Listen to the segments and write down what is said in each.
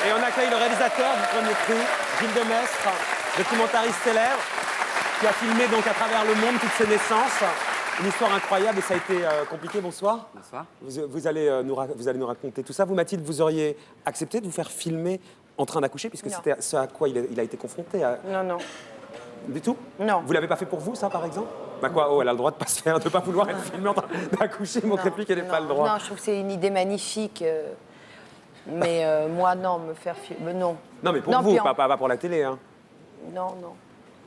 Et on accueille le réalisateur du premier prix, Gilles Demestre, documentariste célèbre, qui a filmé donc à travers le monde toutes ses naissances. Une histoire incroyable et ça a été compliqué. Bonsoir. Bonsoir. Vous allez nous raconter tout ça. Vous, Mathilde, vous auriez accepté de vous faire filmer en train d'accoucher, puisque c'était ce à quoi il a été confronté Non, non. Du tout? Non. Vous l'avez pas fait pour vous, ça, par exemple? Bah quoi, oh, elle a le droit de pas vouloir être filmée en train d'accoucher, montrer-lui qu'elle n'a pas le droit. Non, je trouve que c'est une idée magnifique. Mais moi, non, me faire filmer, non. Non, mais pour vous, pas pour la télé. Hein. Non, non.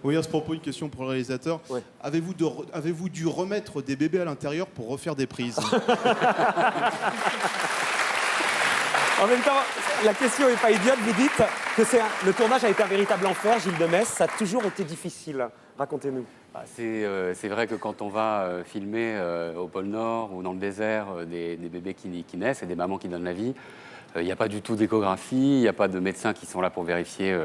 Oui, à ce propos, une question pour le réalisateur. Ouais. Avez-vous dû remettre des bébés à l'intérieur pour refaire des prises? En même temps, la question n'est pas idiote. Vous dites que le tournage a été un véritable enfer, Gilles Demestre. Ça a toujours été difficile. Racontez-nous. C'est vrai que quand on va filmer au pôle Nord ou dans le désert des bébés qui naissent et des mamans qui donnent la vie, il n'y a pas du tout d'échographie, il n'y a pas de médecins qui sont là pour vérifier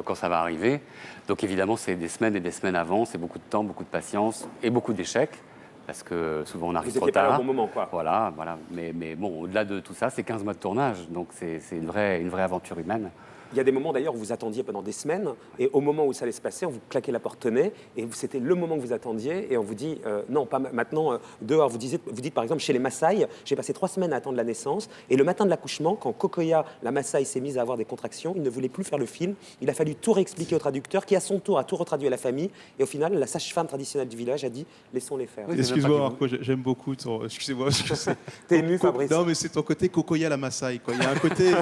quand ça va arriver. Donc évidemment, c'est des semaines et des semaines avant, c'est beaucoup de temps, beaucoup de patience et beaucoup d'échecs. Parce que souvent on arrive trop tard. Vous n'étiez pas là au bon moment, quoi. Voilà. Mais bon, au-delà de tout ça, c'est 15 mois de tournage, donc c'est une vraie aventure humaine. Il y a des moments d'ailleurs où vous attendiez pendant des semaines et au moment où ça allait se passer, on vous claquait la porte nez et c'était le moment que vous attendiez et on vous dit non, pas maintenant, dehors. Vous dites par exemple chez les Maasai, j'ai passé 3 semaines à attendre la naissance et le matin de l'accouchement, quand Kokoya, la Maasai, s'est mise à avoir des contractions, il ne voulait plus faire le film. Il a fallu tout réexpliquer au traducteur qui à son tour a tout retraduit à la famille et au final, la sage-femme traditionnelle du village a dit laissons-les faire. Oui, excuse-moi Marco, j'aime beaucoup ton... Excusez-moi. T'es ému, Fabrice? Non, mais c'est ton côté Kokoya la Maasai, quoi. Il y a un côté,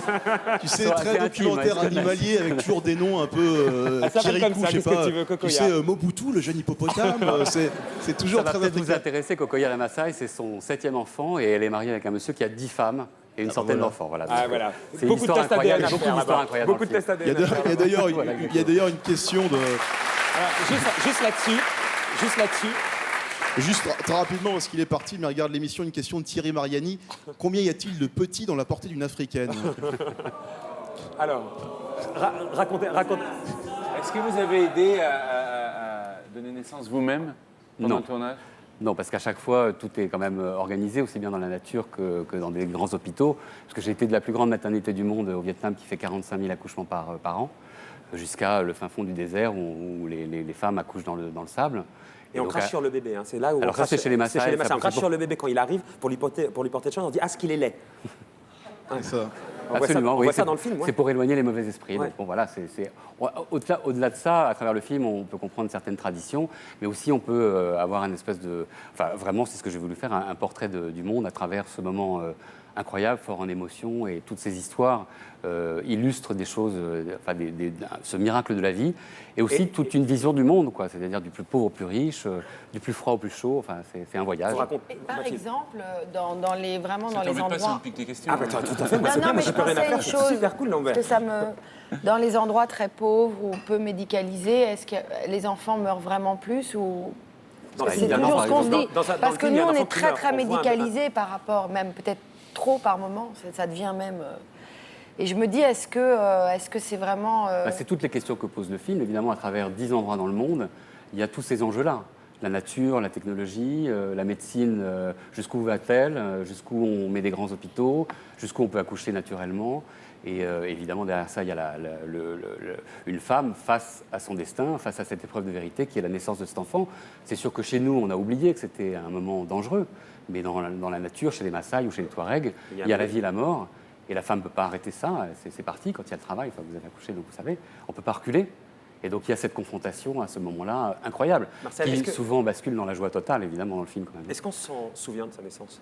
tu sais, très documentaire animalier avec toujours des noms un peu Kirikou, je sais pas. Tu sais, Mobutu, le jeune hippopotame, c'est toujours ça très va peut-être vous intéresser. Kokoya la Maasai, c'est son 7e enfant et elle est mariée avec un monsieur qui a 10 femmes et une centaine d'enfants. Voilà. Voilà. C'est une histoire incroyable. Beaucoup d'histoires incroyables. Beaucoup de tests ADN. Il y a d'ailleurs une question de... Juste là-dessus. Juste très rapidement, parce qu'il est parti, mais regarde l'émission, une question de Thierry Mariani. Combien y a-t-il de petits dans la portée d'une africaine? Alors, racontez. Est-ce que vous avez aidé à donner naissance vous-même pendant le tournage? Non, parce qu'à chaque fois, tout est quand même organisé, aussi bien dans la nature que dans des grands hôpitaux. Parce que j'ai été de la plus grande maternité du monde au Vietnam, qui fait 45 000 accouchements par an, jusqu'à le fin fond du désert où les femmes accouchent dans le sable. Et on crache sur le bébé, hein. C'est là où alors on crache. C'est chez les Maasai. On crache sur le bébé quand il arrive pour lui porter de chance. On dit ce qu'il est laid. C'est ça. Absolument, on voit ça dans le film. Ouais. C'est pour éloigner les mauvais esprits. Ouais. Donc, bon, voilà, au-delà de ça, à travers le film, on peut comprendre certaines traditions, mais aussi on peut avoir une espèce de... Enfin, vraiment, c'est ce que j'ai voulu faire, un portrait du monde à travers ce moment incroyable, fort en émotion, et toutes ces histoires illustrent des choses, ce miracle de la vie, et aussi toute une vision du monde, quoi. C'est-à-dire du plus pauvre au plus riche, du plus froid au plus chaud. Enfin, c'est un voyage. Et par exemple, dans les endroits. Pas si on pique des questions. Ah bah tout à fait. Moi, c'est bien. Moi, j'ai plus rien à faire. C'est super cool, l'envers. Dans les endroits très pauvres ou peu médicalisés, est-ce que les enfants meurent vraiment plus ou c'est toujours ce qu'on se dit. Parce que nous, on est très médicalisés par rapport, même peut-être trop par moment. Ça devient même. Et je me dis, est-ce que c'est vraiment... C'est toutes les questions que pose le film. Évidemment, à travers 10 endroits dans le monde, il y a tous ces enjeux-là. La nature, la technologie, la médecine, jusqu'où va-t-elle, jusqu'où on met des grands hôpitaux, jusqu'où on peut accoucher naturellement. Et évidemment, derrière ça, il y a une femme face à son destin, face à cette épreuve de vérité qui est la naissance de cet enfant. C'est sûr que chez nous, on a oublié que c'était un moment dangereux. Mais dans la nature, chez les Maasai ou chez les Touaregs, il y a la vie et la mort. Et la femme ne peut pas arrêter ça, c'est parti quand il y a le travail, enfin, vous avez accouché, donc vous savez, on ne peut pas reculer. Et donc il y a cette confrontation à ce moment-là incroyable, Marcel, qui souvent bascule dans la joie totale, évidemment, dans le film quand même. Est-ce qu'on s'en souvient de sa naissance?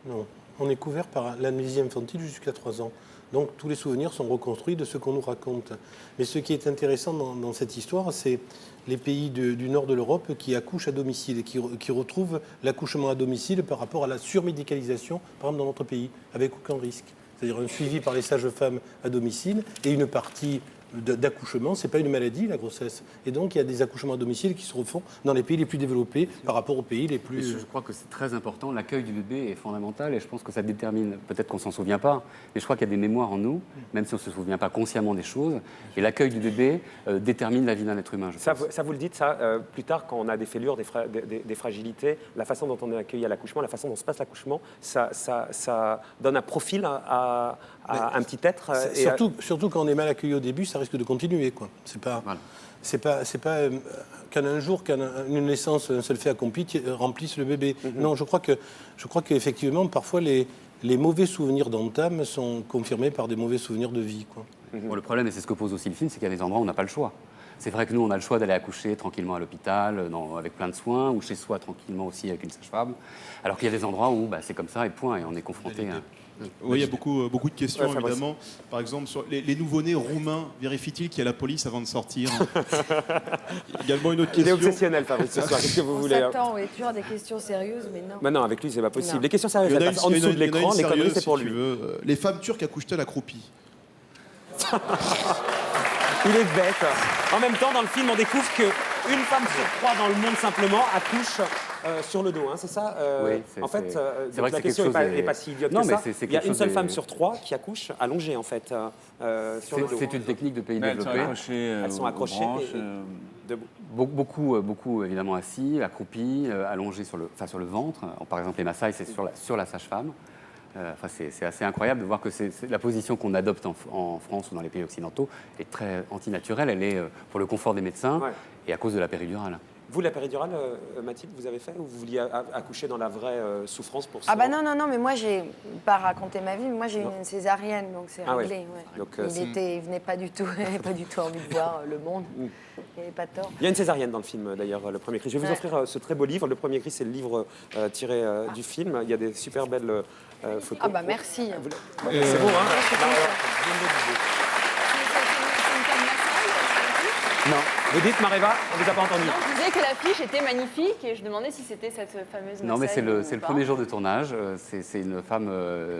Non, on est couvert par l'amnésie infantile jusqu'à 3 ans. Donc tous les souvenirs sont reconstruits de ce qu'on nous raconte. Mais ce qui est intéressant dans cette histoire, c'est les pays du nord de l'Europe qui accouchent à domicile et qui retrouvent l'accouchement à domicile par rapport à la surmédicalisation, par exemple dans notre pays, avec aucun risque. C'est-à-dire un suivi par les sages-femmes à domicile et une partie d'accouchement, c'est pas une maladie, la grossesse. Et donc, il y a des accouchements à domicile qui se refont dans les pays les plus développés par rapport aux pays les plus... Je crois que c'est très important. L'accueil du bébé est fondamental et je pense que ça détermine, peut-être qu'on ne s'en souvient pas, mais je crois qu'il y a des mémoires en nous, même si on ne se souvient pas consciemment des choses. Et l'accueil du bébé détermine la vie d'un être humain, je pense. Ça, vous le dites, ça, plus tard, quand on a des fêlures, des fragilités, la façon dont on est accueilli à l'accouchement, la façon dont se passe l'accouchement, ça donne un profil à à un petit être. Surtout quand on est mal accueilli au début, ça risque de continuer, quoi. C'est pas qu'un jour, qu'une naissance, un seul fait accompli remplisse le bébé. Non, je crois qu'effectivement, parfois, les mauvais souvenirs d'entame sont confirmés par des mauvais souvenirs de vie, quoi. Bon, le problème, et c'est ce que pose aussi le film, c'est qu'il y a des endroits où on n'a pas le choix. C'est vrai que nous, on a le choix d'aller accoucher tranquillement à l'hôpital, avec plein de soins, ou chez soi tranquillement aussi avec une sage-femme. Alors qu'il y a des endroits où c'est comme ça et point, et on est confronté à... Oui, il y a beaucoup de questions, évidemment. Par exemple, sur les nouveau-nés roumains, vérifient-ils qu'il y a la police avant de sortir? Également une autre question. Il est obsessionnel, Fabrice, ce soir. Qu'est-ce que vous voulez? Attends, oui, toujours des questions sérieuses, mais non. Mais non, avec lui, c'est pas possible. Non. Les questions sérieuses, elles passent en dessous de l'écran, les conneries, c'est pour lui. Les femmes turques accouchent-elles accroupies? Il est bête. En même temps, dans le film, on découvre qu'une femme sur 3 dans le monde, simplement, accouche sur le dos. Hein, c'est ça Oui, en fait, c'est vrai que la question n'est pas si idiote que ça. Il y a une seule femme sur 3 qui accouche allongée, en fait, sur le dos. C'est une technique de pays développés. Elles sont accrochées debout. Beaucoup, évidemment, assis, accroupis, allongés sur le ventre. Par exemple, les Maasai, c'est sur la sage-femme. C'est assez incroyable de voir que la position qu'on adopte en France ou dans les pays occidentaux est très antinaturelle. Elle est pour le confort des médecins et à cause de la péridurale. Vous, la péridurale, Mathilde, vous avez fait ou vous vouliez accoucher dans la vraie souffrance pour ça? Ah bah non, mais moi j'ai pas raconté ma vie, mais moi j'ai eu une césarienne, donc c'est réglé. Ouais. Donc, il venait pas du tout, il n'avait pas du tout envie de voir le monde. Il n'avait pas tort. Il y a une césarienne dans le film, d'ailleurs, le premier cri. Je vais vous offrir ce très beau livre. Le premier cri, c'est le livre tiré du film. Il y a des super belles photos. Ah bah merci. C'est beau, hein? Non. Vous dites, Maréva, on ne vous a pas entendu. Non, je disais que l'affiche était magnifique et je demandais si c'était cette fameuse Non, mais c'est le premier jour de tournage. C'est une femme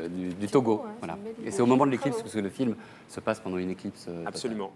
du Togo. Voilà. Et c'est au moment de l'éclipse, parce que le film se passe pendant une éclipse. Absolument.